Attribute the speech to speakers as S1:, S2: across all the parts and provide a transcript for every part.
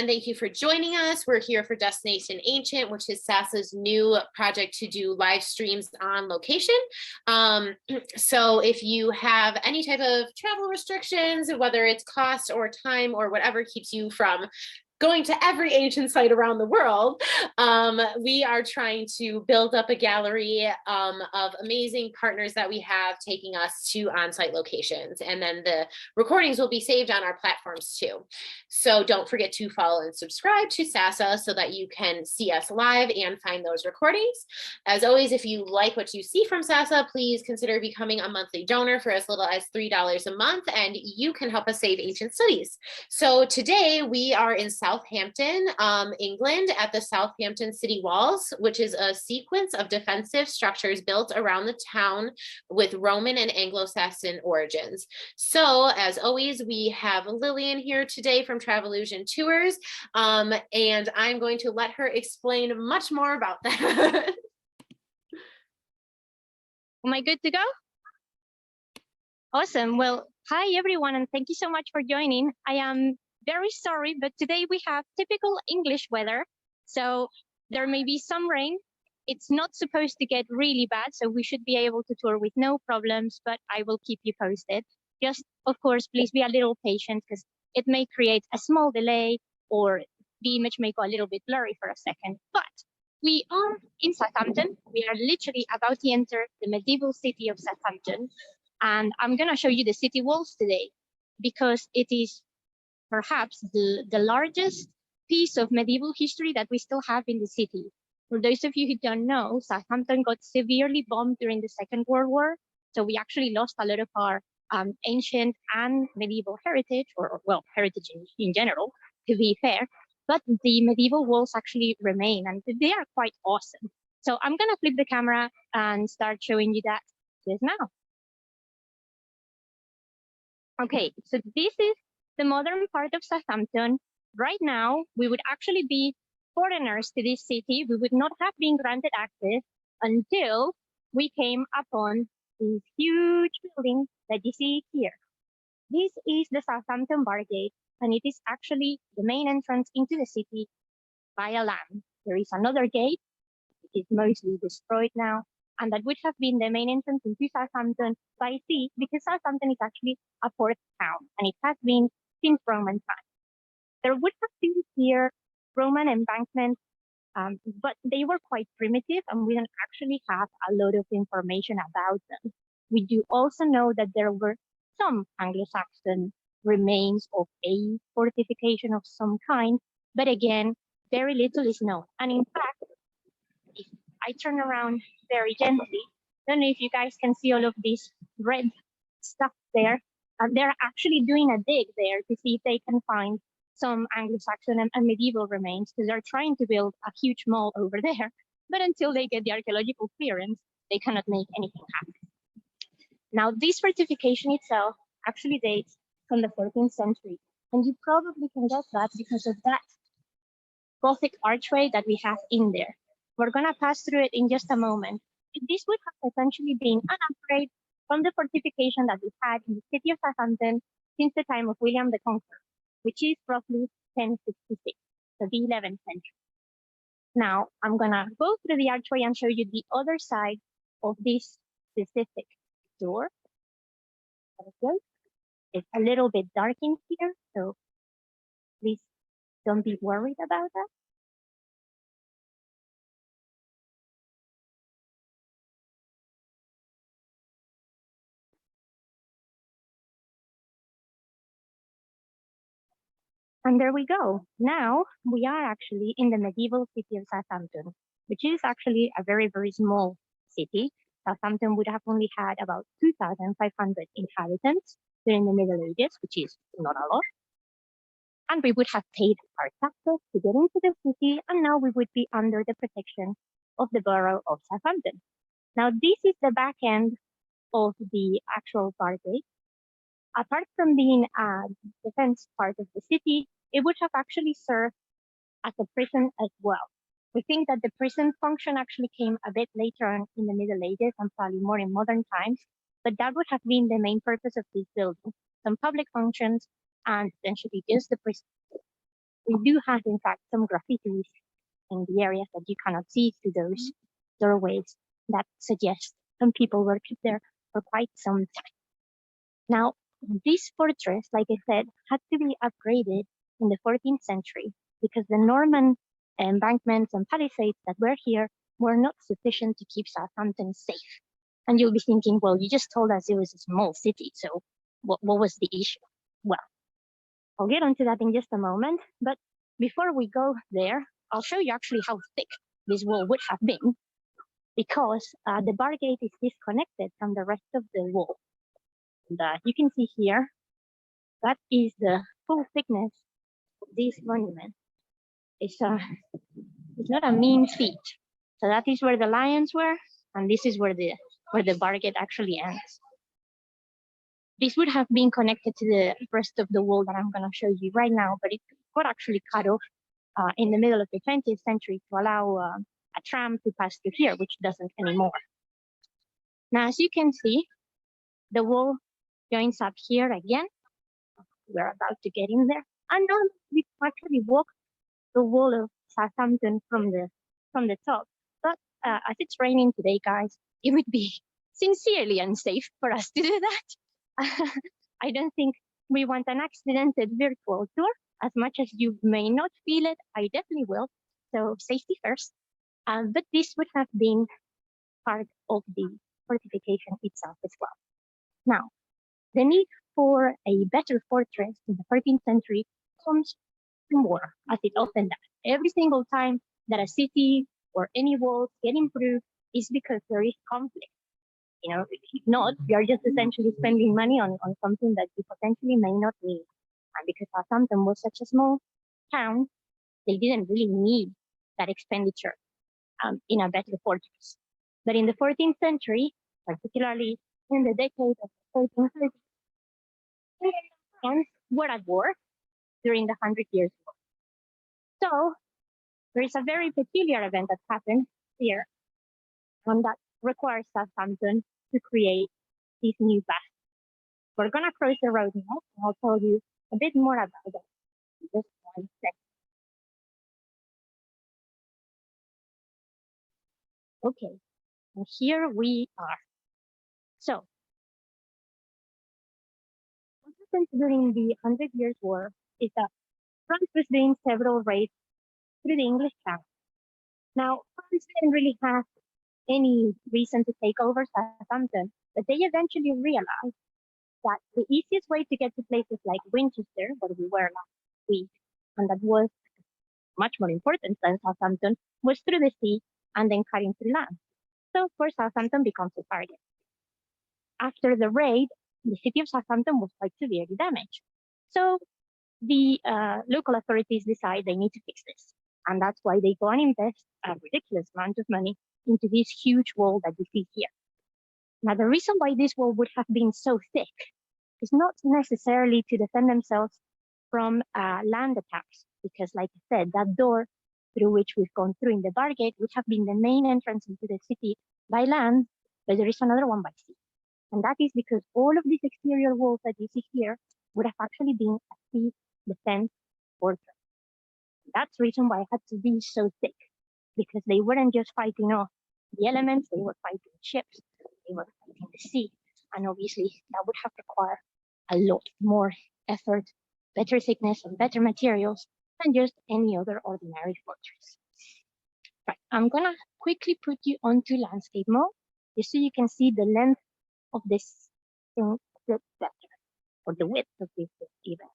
S1: again, thank you for joining us. We're here for Destination Ancient, which is SASA's new project to do live streams on location. So if you have any type of travel restrictions, whether it's cost or time or whatever keeps you from going to every ancient site around the world, we are trying to build up a gallery of amazing partners that we have taking us to on-site locations. And then the recordings will be saved on our platforms too. So don't forget to follow and subscribe to SASA so that you can see us live and find those recordings. As always, if you like what you see from SASA, please consider becoming a monthly donor for as little as $3 a month, and you can help us save ancient cities. So today we are in Southampton, England, at the Southampton city walls, which is a sequence of defensive structures built around the town with Roman and Anglo-Saxon origins. So as always, we have Lillian here today from Travelusion Tours, and I'm going to let her explain much more about that.
S2: Am I good to go? Awesome. Well, hi everyone, and thank you so much for joining. I am very sorry, but today we have typical English weather. So there may be some rain. It's not supposed to get really bad, so we should be able to tour with no problems, but I will keep you posted. Just, of course, please be a little patient because it may create a small delay or the image may go a little bit blurry for a second. But we are in Southampton. We are literally about to enter the medieval city of Southampton. And I'm going to show you the city walls today because it is perhaps the largest piece of medieval history that we still have in the city. For those of you who don't know, Southampton got severely bombed during the Second World War. So we actually lost a lot of our ancient and medieval heritage, or well, heritage in general, to be fair. But the medieval walls actually remain, and they are quite awesome. So I'm going to flip the camera and start showing you that just now. Okay, so this is the modern part of Southampton. Right now, we would actually be foreigners to this city. We would not have been granted access until we came upon this huge building that you see here. This is the Southampton Vargate, and it is actually the main entrance into the city via land. There is another gate, which is mostly destroyed now, and that would have been the main entrance into Southampton by sea, because Southampton is actually a port town, and it has been since Roman times. There would have been here Roman embankments, but they were quite primitive, and we don't actually have a lot of information about them. We do also know that there were some Anglo-Saxon remains of a fortification of some kind, but again, very little is known. And in fact, if I turn around very gently, I don't know if you guys can see all of this red stuff there. They're actually doing a dig there to see if they can find some Anglo-Saxon and medieval remains, because they're trying to build a huge mall over there. But until they get the archaeological clearance, they cannot make anything happen. Now, this fortification itself actually dates from the 14th century. And you probably can guess that because of that Gothic archway that we have in there. We're going to pass through it in just a moment. This would have essentially been an upgrade from the fortification that we had in the city of Southampton since the time of William the Conqueror, which is roughly 1066, so the 11th century. Now, I'm going to go through the archway and show you the other side of this specific door. Okay. It's a little bit dark in here, so please don't be worried about that. And there we go. Now we are actually in the medieval city of Southampton, which is actually a very, very small city. Southampton would have only had about 2,500 inhabitants during the Middle Ages, which is not a lot. And we would have paid our taxes to get into the city, and now we would be under the protection of the borough of Southampton. Now, this is the back end of the actual Vargate. Apart from being a defense part of the city, it would have actually served as a prison as well. We think that the prison function actually came a bit later on in the Middle Ages and probably more in modern times, but that would have been the main purpose of this building, some public functions and essentially just the prison. we do have, in fact, some graffitis in the areas that you cannot see through those doorways that suggest some people worked there for quite some time. Now, this fortress, like I said, had to be upgraded in the 14th century because the Norman embankments and palisades that were here were not sufficient to keep Southampton safe. And you'll be thinking, well, you just told us it was a small city, so what was the issue? Well, I'll get onto that in just a moment, but before we go there, I'll show you actually how thick this wall would have been, because the Vargate is disconnected from the rest of the wall. And, you can see here, that is the full thickness of this monument. It's not a mean feat. So that is where the lions were, and this is where the Vargate actually ends. This would have been connected to the rest of the wall that I'm going to show you right now, but it got actually cut off in the middle of the 20th century to allow a tram to pass through here, which doesn't anymore. Now, as you can see, the wall joins up here again. We're about to get in there. And now we actually walk the wall of Southampton from the top. But as it's raining today, guys, it would be sincerely unsafe for us to do that. I don't think we want an accidented virtual tour. As much as you may not feel it, I definitely will. So safety first. But this would have been part of the fortification itself as well. Now, the need for a better fortress in the 13th century comes from war, as it often does. Every single time that a city or any walls get improved is because there is conflict. You know, if not, you're just essentially spending money on something that you potentially may not need. And because Southampton was such a small town, they didn't really need that expenditure in a better fortress. But in the 14th century, particularly in the decade of the 1330s, and were at war during the 100 Years' War. So there is a very peculiar event that happened here, and that requires Southampton to create this new path. We're gonna cross the road now, and I'll tell you a bit more about that in just one second. Okay, and here we are. So, what happened during the 100 Years' War is that France was doing several raids through the English Channel. Now, France didn't really have any reason to take over Southampton, but they eventually realized that the easiest way to get to places like Winchester, where we were last week, and that was much more important than Southampton, was through the sea and then cutting through land. So, of course, Southampton becomes a target. After the raid, the city of Southampton was quite severely damaged. So, the local authorities decide they need to fix this. And that's why they go and invest a ridiculous amount of money into this huge wall that you see here. Now, the reason why this wall would have been so thick is not necessarily to defend themselves from land attacks, because like I said, that door through which we've gone through in the Vargate would have been the main entrance into the city by land, but there is another one by sea. And that is because all of these exterior walls that you see here would have actually been a sea defense fortress. That's the reason why it had to be so thick, because they weren't just fighting off the elements, they were fighting ships, they were fighting the sea. And obviously that would have required a lot more effort, better thickness, and better materials than just any other ordinary fortress. Right, I'm gonna quickly put you onto landscape mode, just so you can see the length of this thing better, or the width of this even.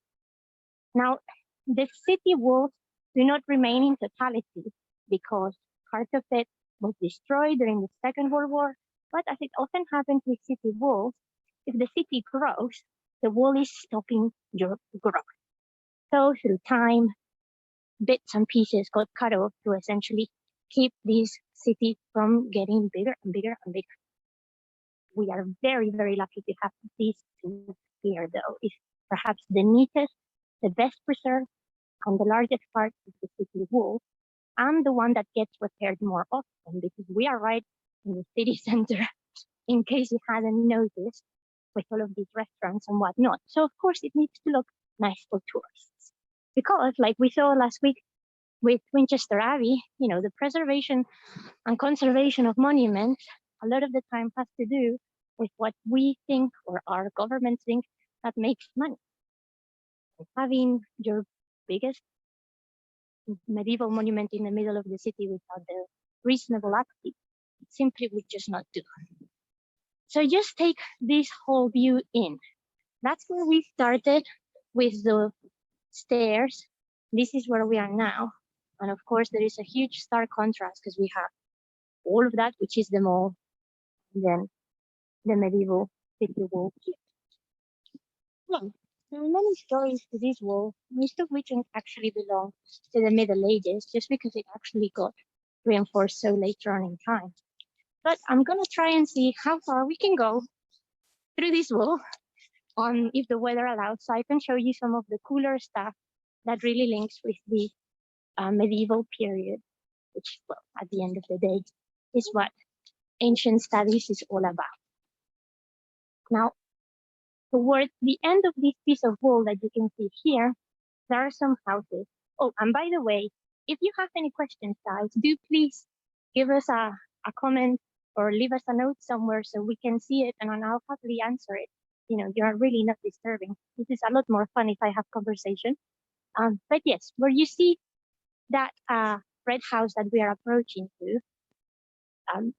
S2: Now, the city walls do not remain in totality because part of it was destroyed during the Second World War, but as it often happens with city walls, if the city grows, the wall is stopping your growth. So through time, bits and pieces got cut off to essentially keep this city from getting bigger and bigger and bigger. We are very, very lucky to have these two here, though. It's perhaps the neatest, the best preserved, and the largest part of the city wall, and the one that gets repaired more often, because we are right in the city center, in case you hadn't noticed, with all of these restaurants and whatnot. So of course it needs to look nice for tourists. Because like we saw last week with Winchester Abbey, you know, the preservation and conservation of monuments a lot of the time has to do with what we think or our governments think that makes money. Having your biggest medieval monument in the middle of the city without the reasonable upkeep simply would just not do. So just take this whole view in. That's where we started with the stairs. This is where we are now. And of course, there is a huge stark contrast because we have all of that, which is the mall, and then the medieval city wall here. Well, there are many stories to this wall, most of which actually belong to the Middle Ages, just because it actually got reinforced so later on in time. But I'm going to try and see how far we can go through this wall if the weather allows, so I can show you some of the cooler stuff that really links with the medieval period, which, well, at the end of the day, is what ancient studies is all about. Now, towards the end of this piece of wall that you can see here, there are some houses. Oh, and by the way, if you have any questions, guys, do please give us a comment or leave us a note somewhere so we can see it, and I'll happily answer it. You know, you're really not disturbing. This is a lot more fun if I have conversation. But yes, where you see that red house that we are approaching to,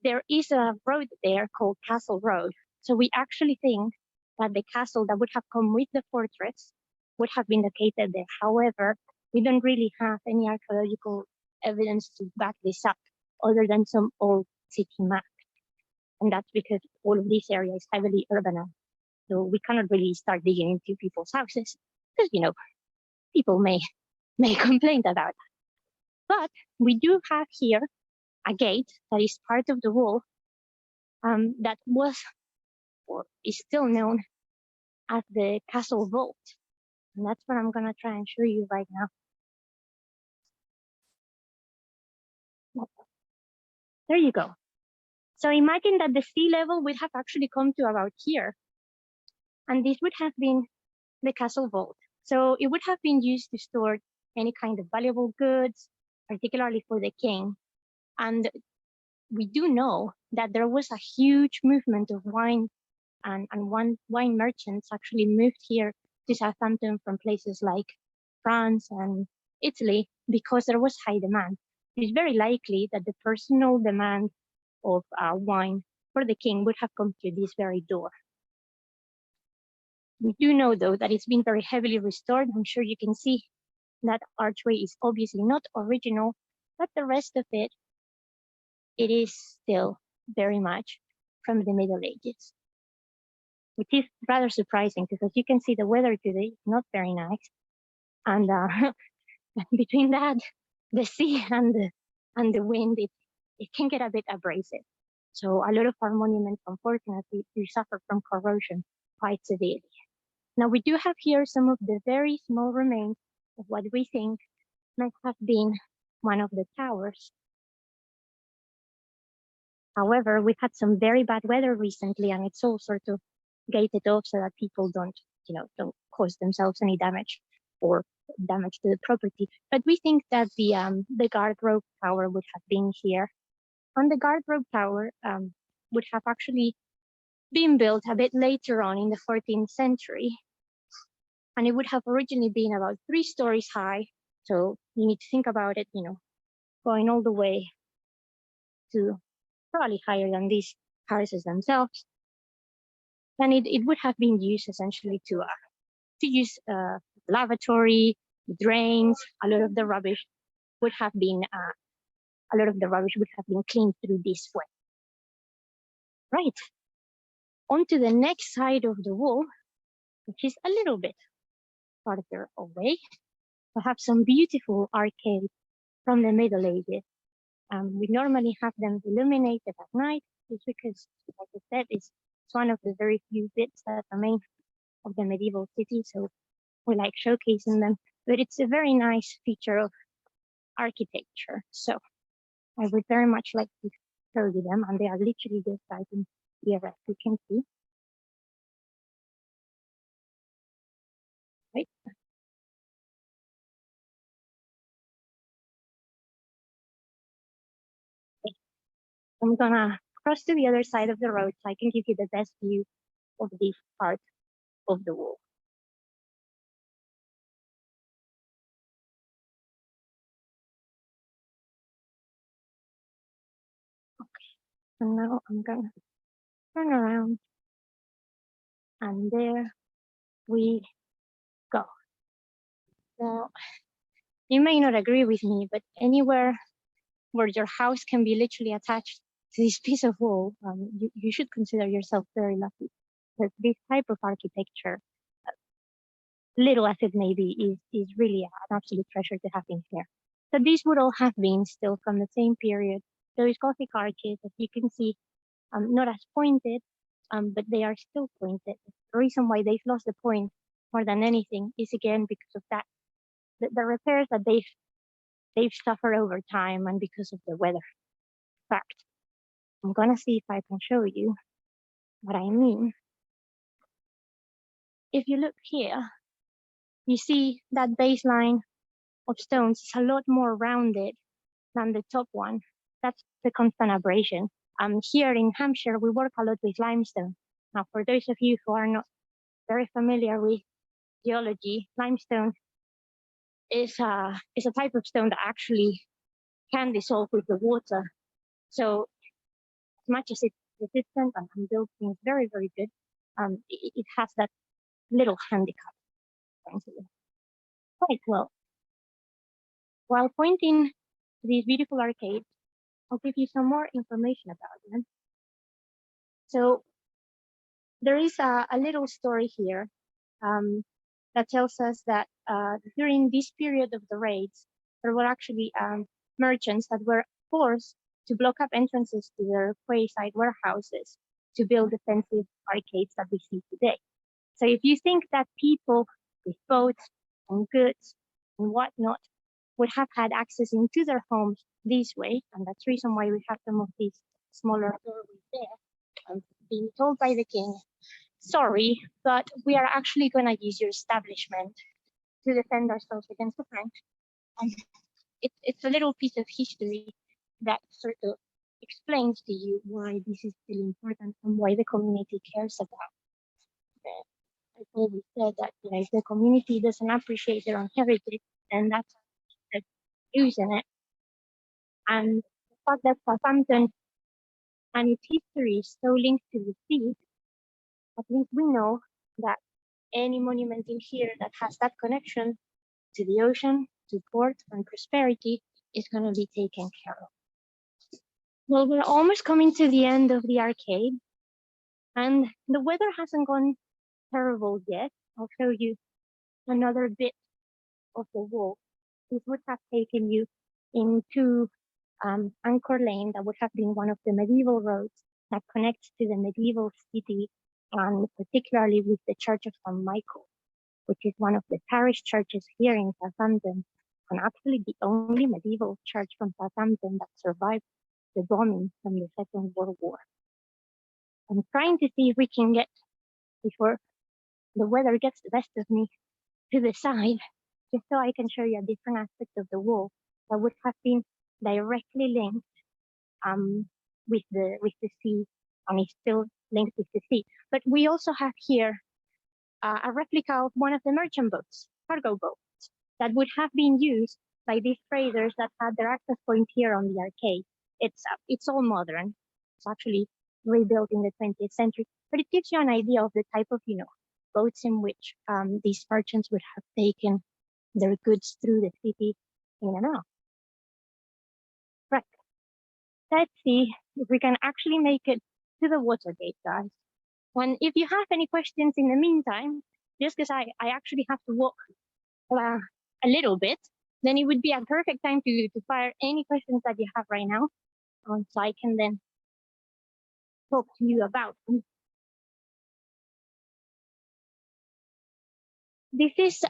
S2: there is a road there called Castle Road. So we actually think that the castle that would have come with the fortress would have been located there. However, we don't really have any archaeological evidence to back this up other than some old city map. And that's because all of this area is heavily urbanized. So we cannot really start digging into people's houses because, you know, people may complain about that. But we do have here a gate that is part of the wall that was or is still known as the castle vault. And that's what I'm going to try and show you right now. There you go. So imagine that the sea level would have actually come to about here. And this would have been the castle vault. So it would have been used to store any kind of valuable goods, particularly for the king. And we do know that there was a huge movement of wine and wine merchants actually moved here to Southampton from places like France and Italy because there was high demand. It's very likely that the personal demand of wine for the king would have come to this very door. We do know, though, that it's been very heavily restored. I'm sure you can see that archway is obviously not original, but the rest of it, it is still very much from the Middle Ages, which is rather surprising because as you can see, the weather today is not very nice. And between that, the sea and the wind, it can get a bit abrasive. So a lot of our monuments, unfortunately, do suffer from corrosion quite severely. Now, we do have here some of the very small remains of what we think might have been one of the towers. However, we've had some very bad weather recently, and it's all sort of gated off so that people don't cause themselves any damage or damage to the property. But we think that the guard rope tower would have been here. And the guard rope tower would have actually been built a bit later on in the 14th century. And it would have originally been about 3 stories high. So you need to think about it, going all the way to probably higher than these houses themselves. And it would have been used essentially to use lavatory, drains. A lot of the rubbish would have been cleaned through this way. Right. Onto the next side of the wall, which is a little bit farther away. We have some beautiful arcades from the Middle Ages. We normally have them illuminated at night, just because, like I said, it's one of the very few bits that remain of the medieval city. So we like showcasing them, but it's a very nice feature of architecture. So I would very much like to show you them, and they are literally just starting here, as you can see. Right. I'm gonna cross to the other side of the road so I can give you the best view of this part of the wall. And now I'm gonna turn around, and there we go. Now, you may not agree with me, but anywhere where your house can be literally attached to this piece of wall, you should consider yourself very lucky. Because this type of architecture, little as it may be, is really an absolute treasure to have in here. So these would all have been still from the same period. Those Gothic arches, as you can see, not as pointed, but they are still pointed. The reason why they've lost the point more than anything is again because of that, the repairs that they've suffered over time and because of the weather. In fact, I'm gonna see if I can show you what I mean. If you look here, you see that baseline of stones is a lot more rounded than the top one. That's the constant abrasion. Here in Hampshire, we work a lot with limestone. Now, for those of you who are not very familiar with geology, limestone is a type of stone that actually can dissolve with the water. So as much as it's resistant and built things very, very good, it has that little handicap. Right, well, while pointing to these beautiful arcades, I'll give you some more information about them. So there is a little story here that tells us that during this period of the raids, there were actually merchants that were forced to block up entrances to their quayside warehouses to build defensive arcades that we see today. So if you think that people with boats and goods and whatnot would have had access into their homes this way, and that's the reason why we have some of these smaller doorways there, being told by the king, sorry, but we are actually going to use your establishment to defend ourselves against the French. And it's a little piece of history that sort of explains to you why this is still important and why the community cares about it. I've always said that if the community doesn't appreciate their own heritage, then that's losing it. And the fact that Southampton and its history is so linked to the sea, at least we know that any monument in here that has that connection to the ocean, to port and prosperity is going to be taken care of. Well, we're almost coming to the end of the arcade, and the weather hasn't gone terrible yet. I'll show you another bit of the wall. This would have taken you into Anchor Lane. That would have been one of the medieval roads that connects to the medieval city, and particularly with the Church of St. Michael, which is one of the parish churches here in Southampton, and actually the only medieval church from Southampton that survived the bombing from the Second World War. I'm trying to see if we can get, before the weather gets the best of me, to the side, just so I can show you a different aspect of the wall that would have been directly linked with the sea, and is still linked with the sea. But we also have here a replica of one of the merchant boats, cargo boats, that would have been used by these traders that had their access point here on the arcade. It's all modern. It's actually rebuilt in the 20th century, but it gives you an idea of the type of boats in which these merchants would have taken their goods through the city in and out. Right. Let's see if we can actually make it to the Watergate, guys. And if you have any questions in the meantime, just because I actually have to walk a little bit, then it would be a perfect time to fire any questions that you have right now, so I can then talk to you about them. This is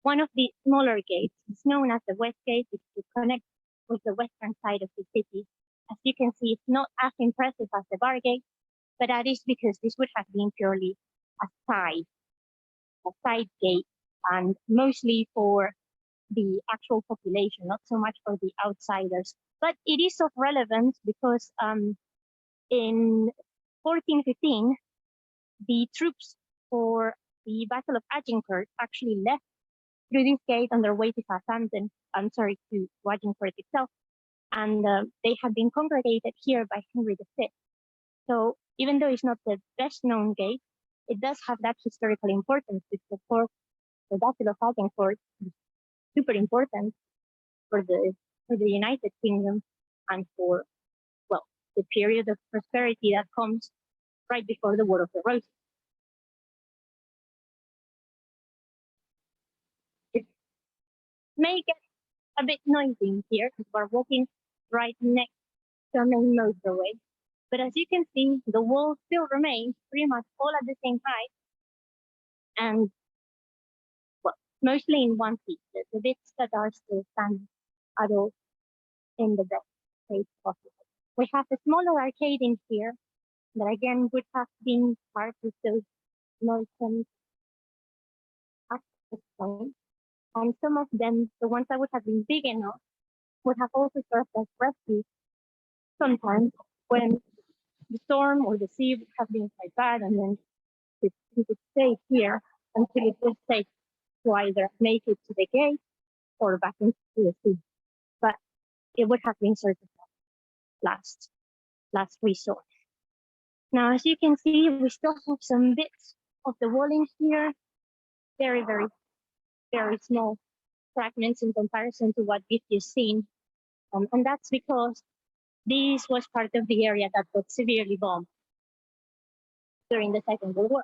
S2: one of the smaller gates. It's known as the Westgate, which connects with the western side of the city. As you can see, it's not as impressive as the Vargate, but that is because this would have been purely a side gate, and mostly for the actual population, not so much for the outsiders. But it is of relevance because in 1415, the troops for the Battle of Agincourt actually left through this gate on their way to Southampton, to Agincourt itself, and they had been congregated here by Henry V. So even though it's not the best known gate, it does have that historical importance because for the Battle of Agincourt is super important for the United Kingdom and for, well, the period of prosperity that comes right before the War of the Roses. It may get a bit noisy here because we're walking right next to a main motorway. But as you can see, the wall still remains pretty much all at the same height and, well, mostly in one piece. The bits that are still standing are all in the best place possible. We have a smaller arcade in here that again would have been part of those mountains at this point. And some of them, the ones that would have been big enough, would have also served as refuge sometimes when the storm or the sea would have been quite bad, and then it would stay here until it was safe to either make it to the gate or back into the sea. But it would have been sort of last resort. Now, as you can see, we still have some bits of the walling here, very, very, very small fragments in comparison to what we've just seen. And that's because this was part of the area that got severely bombed during the Second World War.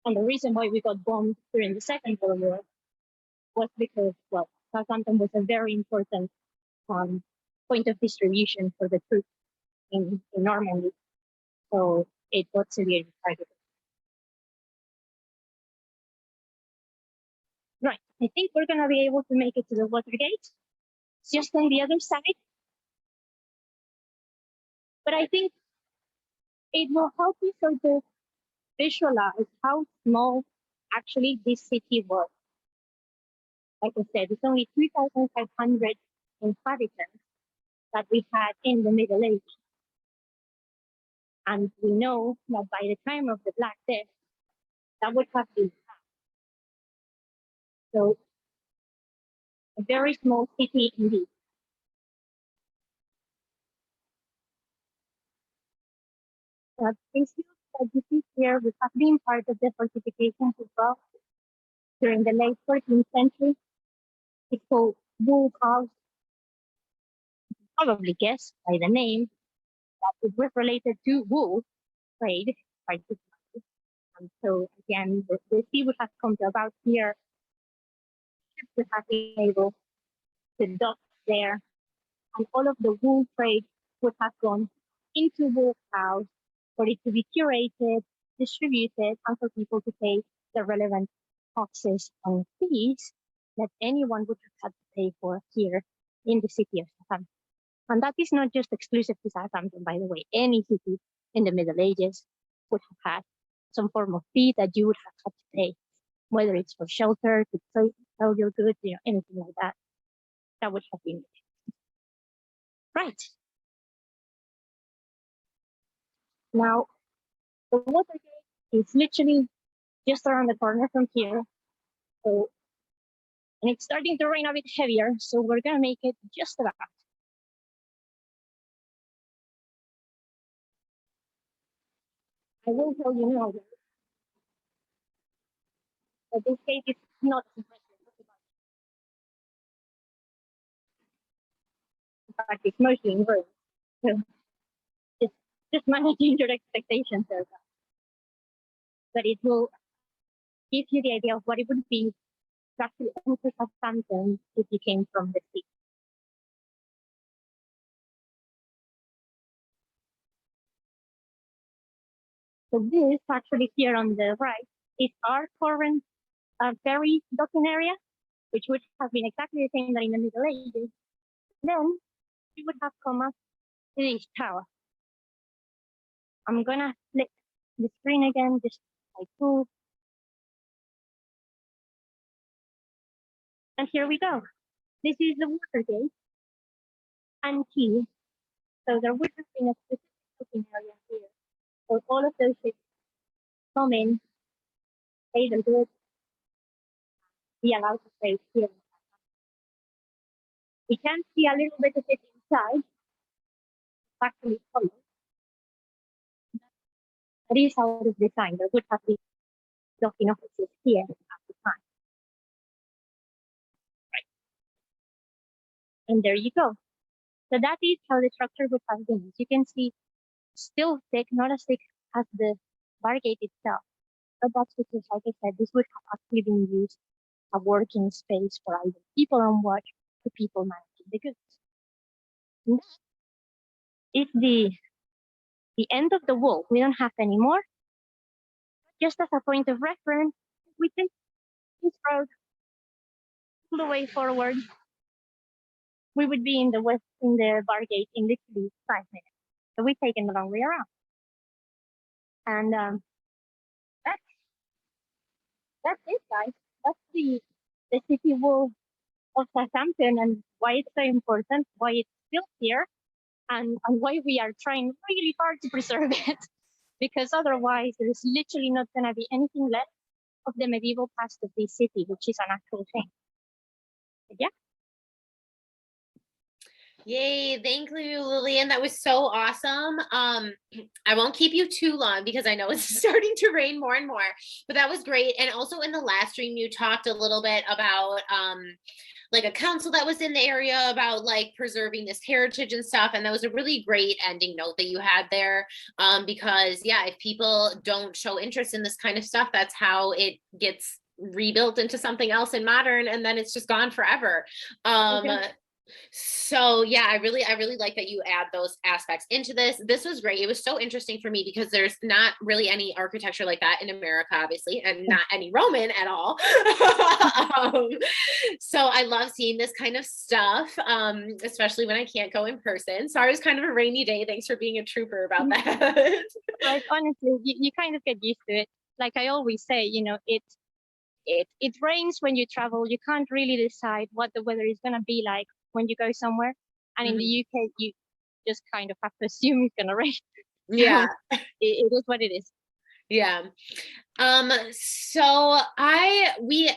S2: And the reason why we got bombed during the Second World War was because, well, Southampton was a very important point of distribution for the troops in Normandy. So it got severely targeted. Right, I think we're going to be able to make it to the Watergate. It's just on the other side. But I think it will help you sort of visualize how small actually this city was. Like I said, it's only 2,500 inhabitants that we had in the Middle Ages. And we know that by the time of the Black Death, that would have been half. So a very small city indeed. These fields that you see here would have been part of the fortifications as well during the late 14th century. It's called Wool House. You can probably guess by the name that it was related to wool trade, particularly. And so again, the sea would have come to about here. Ships would have been able to dock there, and all of the wool trade would have gone into Wool House for it to be curated, distributed, and for people to pay the relevant taxes and fees that anyone would have had to pay for here in the city of Southampton. And that is not just exclusive to Southampton, by the way. Any city in the Middle Ages would have had some form of fee that you would have had to pay, whether it's for shelter, to sell your goods, anything like that. That would have been right. Now, the Watergate is literally just around the corner from here. So, and it's starting to rain a bit heavier, so we're gonna make it just about. I will tell you now that this gate is not impressive. In fact, it's mostly in ruins. So just managing your expectations there. But it will give you the idea of what it would be to actually enter Southampton if you came from the sea. So this actually here on the right is our current ferry docking area, which would have been exactly the same that in the Middle Ages. Then we would have come up to this tower. I'm gonna flip the screen again, just like cool. And here we go. This is the Watergate and key. So there would have been a specific booking area here. So all of those ships come in, pay their goods, be allowed to stay here. We can see a little bit of it inside. It's actually colored. That is out of design. There would have been docking offices here at the time. Right. And there you go. So that is how the structure would have been. As you can see, still thick, not as thick as the Vargate itself. But that's because, like I said, this would have actually been used as a working space for either people on watch or people managing the goods. And it's the end of the wall. We don't have any more. Just as a point of reference, we take this road all the way forward. We would be in the Vargate in literally 5 minutes. So we've taken the long way around. And that's it, guys. That's the city wall of Southampton and why it's so important, why it's still here, and why we are trying really hard to preserve it. Because otherwise, there is literally not going to be anything left of the medieval past of this city, which is an actual shame. But yeah.
S1: Yay, thank you, Lillian. That was so awesome. I won't keep you too long because I know it's starting to rain more and more, but that was great. And also in the last stream, you talked a little bit about like a council that was in the area about like preserving this heritage and stuff. And that was a really great ending note that you had there. Because yeah, if people don't show interest in this kind of stuff, that's how it gets rebuilt into something else and modern, and then it's just gone forever. Okay. So yeah, I really like that you add those aspects into this. This was great. It was so interesting for me because there's not really any architecture like that in America, obviously, and not any Roman at all. So I love seeing this kind of stuff, especially when I can't go in person. Sorry, it was kind of a rainy day. Thanks for being a trooper about that.
S2: Like honestly, you kind of get used to it. Like I always say, you know, it rains when you travel. You can't really decide what the weather is gonna be like when you go somewhere, and in the UK you just kind of have to assume it's gonna rain.
S1: Yeah.
S2: So it is what it is.
S1: Yeah. So we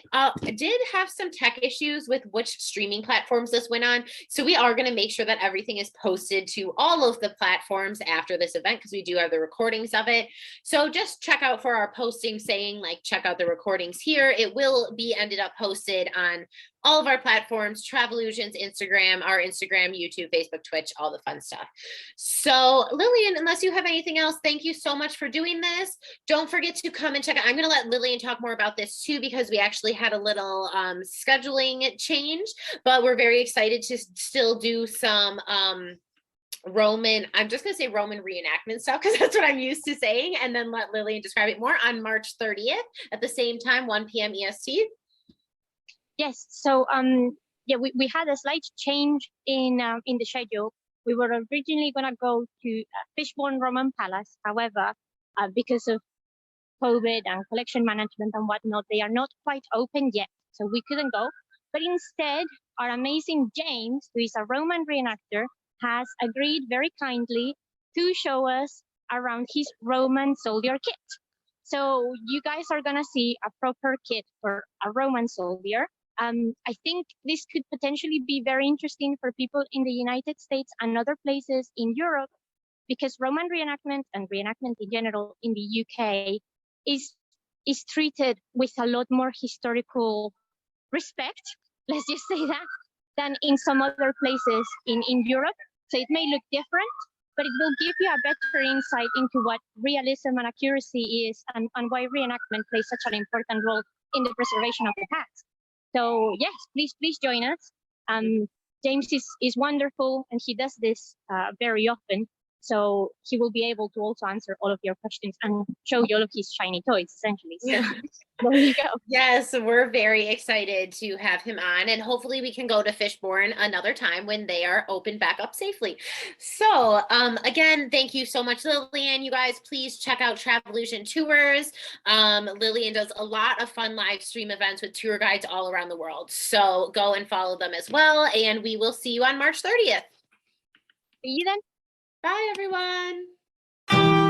S1: did have some tech issues with which streaming platforms this went on. So we are going to make sure that everything is posted to all of the platforms after this event, because we do have the recordings of it. So just check out for our posting saying like, check out the recordings here. It will be ended up posted on all of our platforms, Travelusion's Instagram, our Instagram, YouTube, Facebook, Twitch, all the fun stuff. So Lillian, unless you have anything else, thank you so much for doing this. Don't forget to come and check out. I'm going to let Lillian talk more about this too, because we actually had a little scheduling change, but we're very excited to still do some Roman, I'm just going to say Roman reenactment stuff because that's what I'm used to saying, and then let Lillian describe it more on March 30th at the same time, 1 p.m. EST.
S2: Yes, so yeah, we had a slight change in the schedule. We were originally going to go to Fishbourne Roman Palace. However, because of COVID and collection management and whatnot, they are not quite open yet, so we couldn't go. But instead, our amazing James, who is a Roman reenactor, has agreed very kindly to show us around his Roman soldier kit. So you guys are going to see a proper kit for a Roman soldier. I think this could potentially be very interesting for people in the United States and other places in Europe, because Roman reenactment and reenactment in general in the UK is treated with a lot more historical respect, let's just say that, than in some other places in Europe. So it may look different, but it will give you a better insight into what realism and accuracy is, and why reenactment plays such an important role in the preservation of the past. So yes, please join us. James is wonderful, and he does this very often. So he will be able to also answer all of your questions and show you all of his shiny toys, essentially. So there you go.
S1: Yes, we're very excited to have him on, and hopefully we can go to Fishbourne another time when they are open back up safely. So again, thank you so much, Lillian. You guys, please check out Travolution Tours. Lillian does a lot of fun live stream events with tour guides all around the world. So go and follow them as well, and we will see you on March 30th.
S2: See you then.
S1: Bye, everyone.